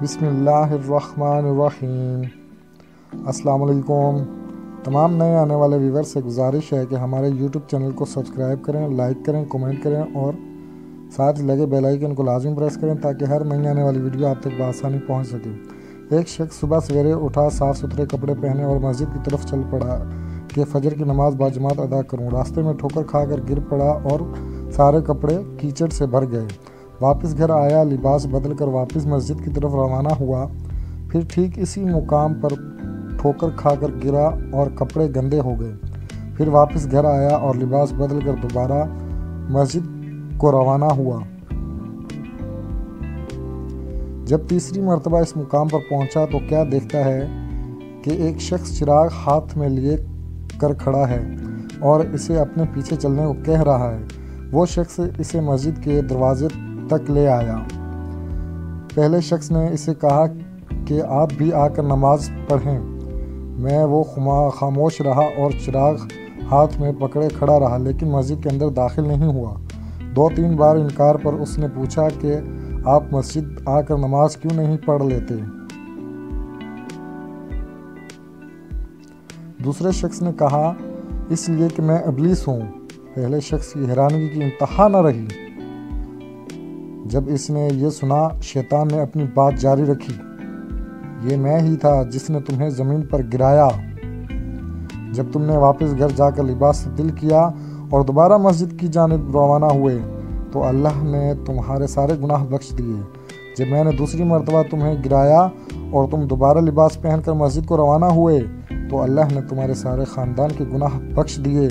بسم اللہ الرحمن الرحیم۔ السلام علیکم۔ تمام نئے آنے والے ویور سے گزارش ہے کہ ہمارے یوٹیوب چینل کو سبسکرائب کریں، لائک کریں، کمنٹ کریں اور ساتھ لگے بیل آئیکن کو لازم پریس کریں تاکہ ہر نئی آنے والی ویڈیو آپ تک بآسانی پہنچ سکے۔ ایک شخص صبح سویرے اٹھا، صاف ستھرے کپڑے پہنے اور مسجد کی طرف چل پڑا کہ فجر کی نماز باجماعت ادا کروں۔ راستے میں ٹھوکر کھا کر گر پڑا اور سارے کپڑے کیچڑ سے بھر گئے۔ واپس گھر آیا، لباس بدل کر واپس مسجد کی طرف روانہ ہوا۔ پھر ٹھیک اسی مقام پر ٹھوکر کھا کر گرا اور کپڑے گندے ہو گئے۔ پھر واپس گھر آیا اور لباس بدل کر دوبارہ مسجد کو روانہ ہوا۔ جب تیسری مرتبہ اس مقام پر پہنچا تو کیا دیکھتا ہے کہ ایک شخص چراغ ہاتھ میں لیے کر کھڑا ہے اور اسے اپنے پیچھے چلنے کو کہہ رہا ہے۔ وہ شخص اسے مسجد کے دروازے تک لے آیا۔ پہلے شخص نے اسے کہا کہ آپ بھی آ کر نماز پڑھیں۔ وہ خاموش رہا اور چراغ ہاتھ میں پکڑے کھڑا رہا، لیکن مسجد کے اندر داخل نہیں ہوا۔ 2-3 بار انکار پر اس نے پوچھا کہ آپ مسجد آ کر نماز کیوں نہیں پڑھ لیتے؟ دوسرے شخص نے کہا، اس لیے کہ میں ابلیس ہوں۔ پہلے شخص کی حیرانگی کی انتہا نہ رہی۔ جب اس نے یہ سنا، شیطان نے اپنی بات جاری رکھی، یہ میں ہی تھا جس نے تمہیں زمین پر گرایا۔ جب تم نے واپس گھر جا کر لباس تبدیل کیا اور دوبارہ مسجد کی جانب روانہ ہوئے تو اللہ نے تمہارے سارے گناہ بخش دیے۔ جب میں نے دوسری مرتبہ تمہیں گرایا اور تم دوبارہ لباس پہن کر مسجد کو روانہ ہوئے تو اللہ نے تمہارے سارے خاندان کے گناہ بخش دیے۔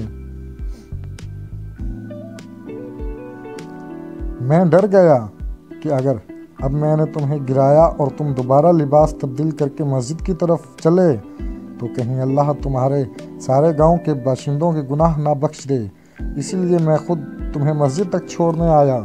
میں ڈر گیا کہ اگر اب میں نے تمہیں گرایا اور تم دوبارہ لباس تبدیل کر کے مسجد کی طرف چلے تو کہیں اللہ تمہارے سارے گاؤں کے باشندوں کے گناہ نہ بخش دے، اسی لیے میں خود تمہیں مسجد تک چھوڑنے آیا۔